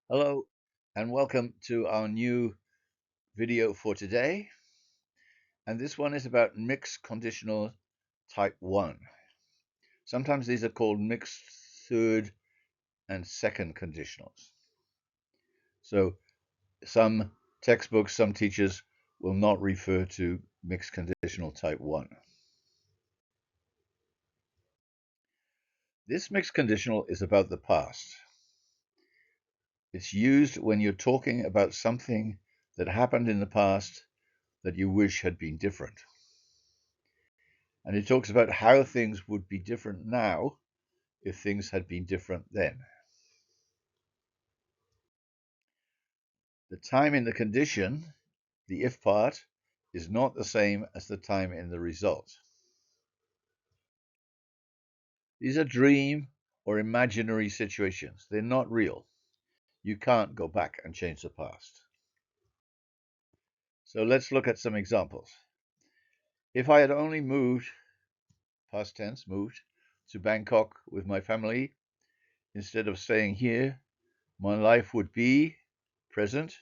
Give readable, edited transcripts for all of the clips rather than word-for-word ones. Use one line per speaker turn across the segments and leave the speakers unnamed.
Hello and welcome to our new video for today. And this one is about mixed conditional type 1. Sometimes these are called mixed third and second conditionals. So some textbooks, some teachers will not refer to mixed conditional type 1. This mixed conditional is about the past. It's used when you're talking about something that happened in the past that you wish had been different. And it talks about how things would be different now if things had been different then. The time in the condition, the if part, is not the same as the time in the result. These are dream or imaginary situations. They're not real. You can't go back and change the past. So let's look at some examples. If I had only moved, past tense, moved, to Bangkok with my family, instead of staying here, my life would be, present,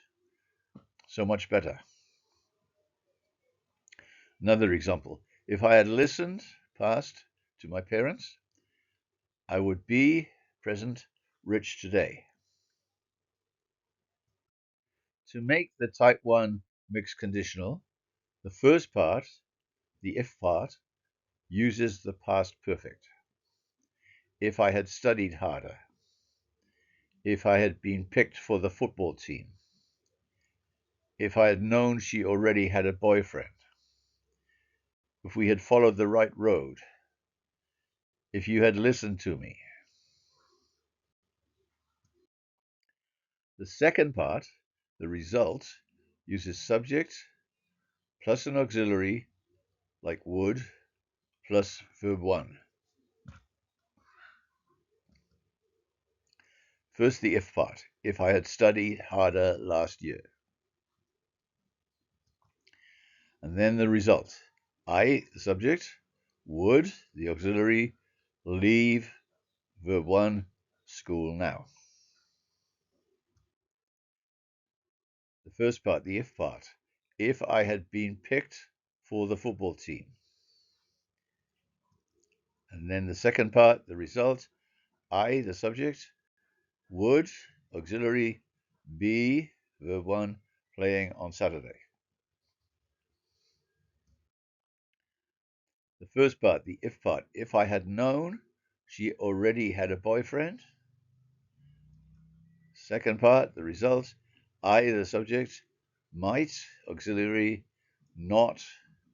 so much better. Another example, if I had listened, past, to my parents, I would be, present, rich today. To make the type 1 mixed conditional, the first part, the if part, uses the past perfect. If I had studied harder. If I had been picked for the football team. If I had known she already had a boyfriend. If we had followed the right road. If you had listened to me. The second part, the result, uses subject plus an auxiliary like would plus verb 1. First, the if part. If I had studied harder last year. And then the result. I, the subject, would, the auxiliary, leave, verb 1, school now. The first part, the if part. If I had been picked for the football team. And then the second part, the result. I, the subject, would, auxiliary, be, verb 1, playing on Saturday. The first part, the if part. If I had known she already had a boyfriend. Second part, the result. I, the subject, might, auxiliary, not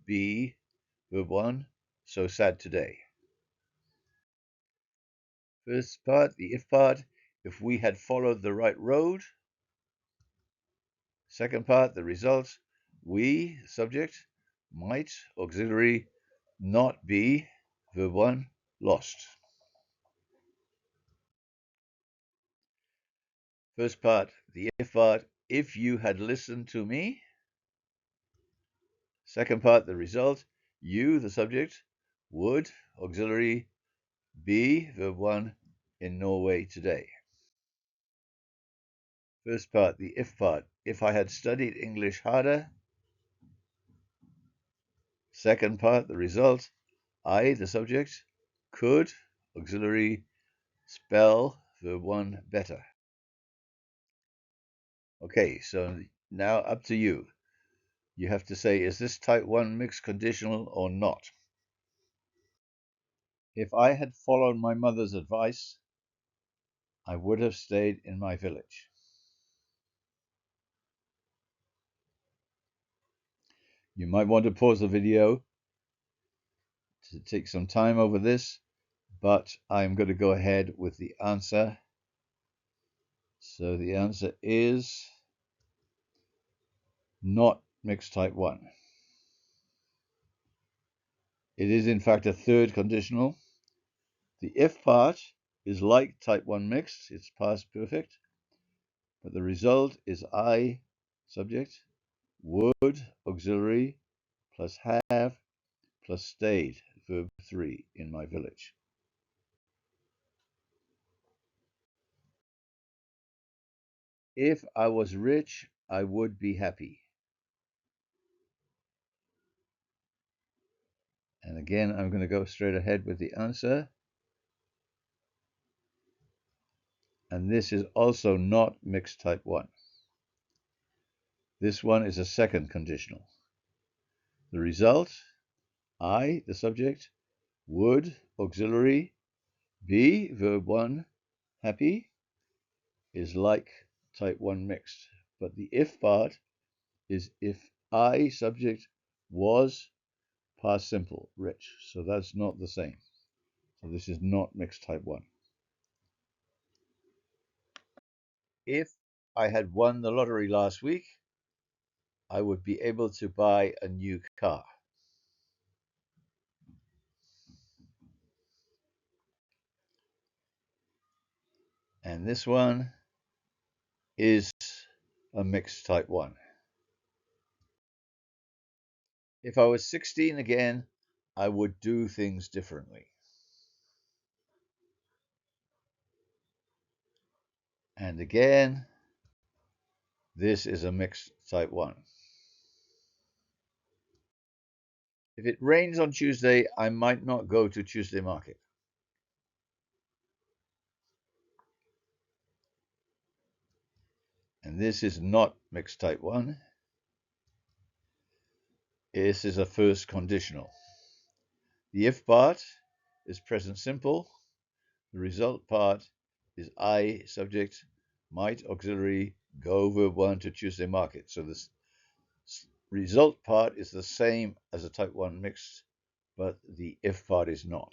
be, verb 1, so sad today. First part, the if part. If we had followed the right road. Second part, the result. We, subject, might, auxiliary, not be, verb 1, lost. First part, the if part, if you had listened to me. Second part, the result, you, the subject, would, auxiliary, be, verb 1, in Norway today. First part, the if part, if I had studied English harder. Second part, the result, I, the subject, could, auxiliary, spell, verb 1, better. Okay, so now up to you. You have to say, is this type 1 mixed conditional or not? If I had followed my mother's advice, I would have stayed in my village. You might want to pause the video to take some time over this, but I'm going to go ahead with the answer. So the answer is not mixed type 1. It is in fact a third conditional. The if part is like type 1 mixed, it's past perfect, but the result is I, subject, would, auxiliary, plus have, plus stayed, verb 3, in my village. If I was rich, I would be happy. And again, I'm going to go straight ahead with the answer. And this is also not mixed type 1. This one is a second conditional. The result, I, the subject, would, auxiliary, be, verb 1, happy, is like type 1 mixed. But the if part is if I, subject, was, past simple, rich. So that's not the same. So this is not mixed type 1. If I had won the lottery last week, I would be able to buy a new car. And this one is a mixed type 1. If I was 16 again, I would do things differently. And again, this is a mixed type 1. If it rains on Tuesday, I might not go to Tuesday market. And this is not mixed type 1. This is a first conditional. The if part is present simple. The result part is I, subject, might, auxiliary, go, verb 1 to Tuesday market. So this result part is the same as a type 1 mixed, but the if part is not.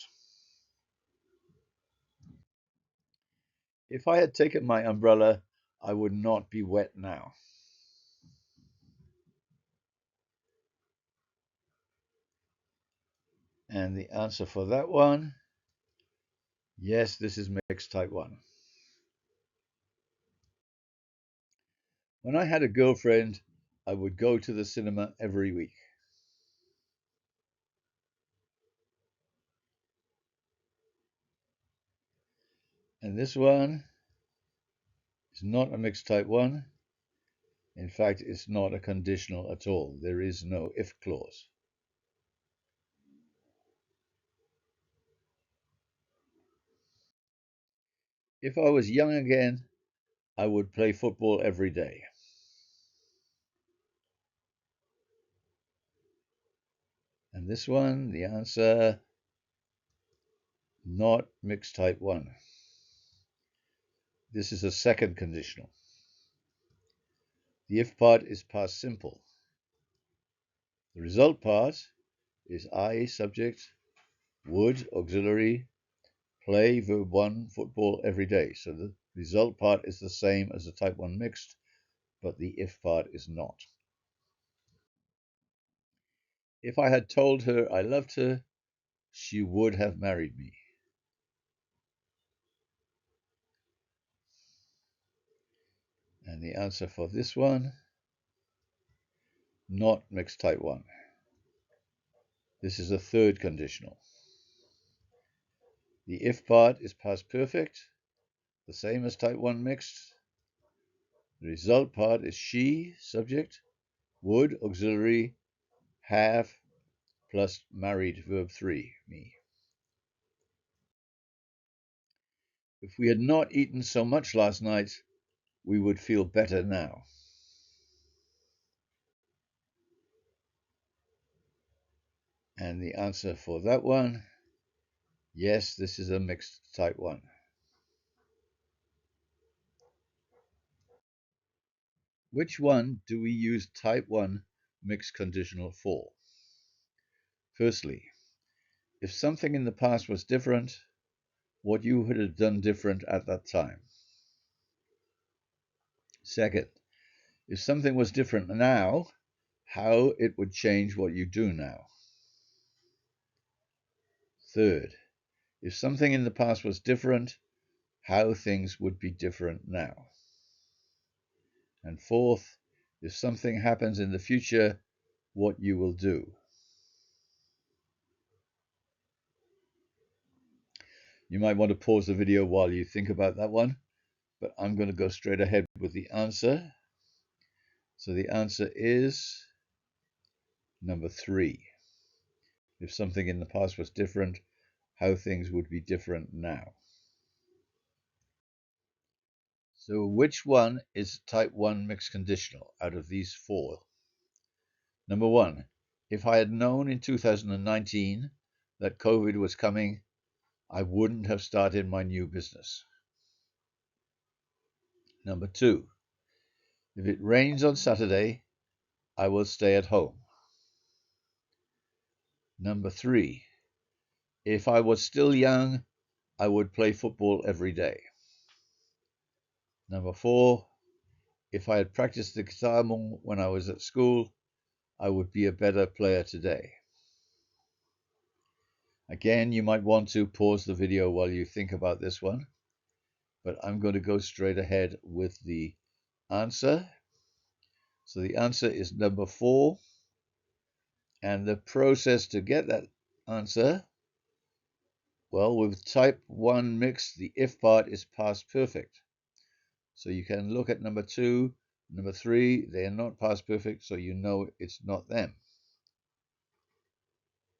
If I had taken my umbrella, I would not be wet now. And the answer for that one, yes, this is mixed type 1. When I had a girlfriend, I would go to the cinema every week. And this one is not a mixed type 1. In fact, it's not a conditional at all. There is no if clause. If I was young again, I would play football every day. And this one, the answer, not mixed type 1. This is a second conditional. The if part is past simple. The result part is I, subject, would, auxiliary, play, verb 1, football every day. So the result part is the same as the type 1 mixed, but the if part is not. If I had told her I loved her, she would have married me. And the answer for this one, not mixed type 1. This is a third conditional. The if part is past perfect, the same as type 1 mixed. The result part is she, subject, would, auxiliary, have, plus married, verb 3, me. If we had not eaten so much last night, we would feel better now. And the answer for that one, yes, this is a mixed type 1. Which one do we use type 1 mixed conditional for? Firstly, if something in the past was different, what you would have done different at that time. Second, if something was different now, how it would change what you do now. Third, if something in the past was different, how things would be different now. And fourth, if something happens in the future, what you will do. You might want to pause the video while you think about that one. but I'm going to go straight ahead with the answer. So the answer is number 3. If something in the past was different, how things would be different now. So which one is type 1 mixed conditional out of these 4? Number 1, if I had known in 2019 that COVID was coming, I wouldn't have started my new business. Number 2, if it rains on Saturday, I will stay at home. Number 3, if I was still young, I would play football every day. Number 4, if I had practiced the guitar more when I was at school, I would be a better player today. Again, you might want to pause the video while you think about this one, but I'm going to go straight ahead with the answer. So the answer is number 4, and the process to get that answer, well, with type 1 mixed, the if part is past perfect. So you can look at number 2, number 3, they are not past perfect, so you know it's not them.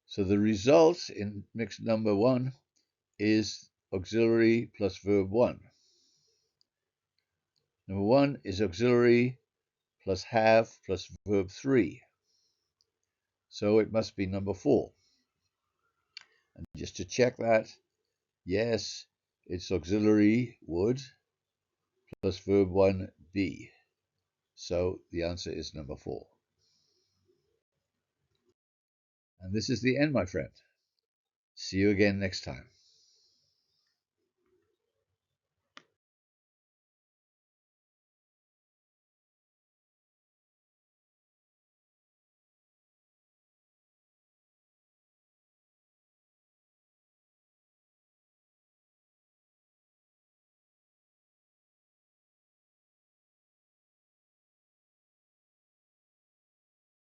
So the result in mixed number 1 is auxiliary plus verb 1. Number 1 is auxiliary plus have plus verb 3. So it must be number 4. And just to check that, yes, it's auxiliary would plus verb 1 be. So the answer is number 4. And this is the end, my friend. See you again next time.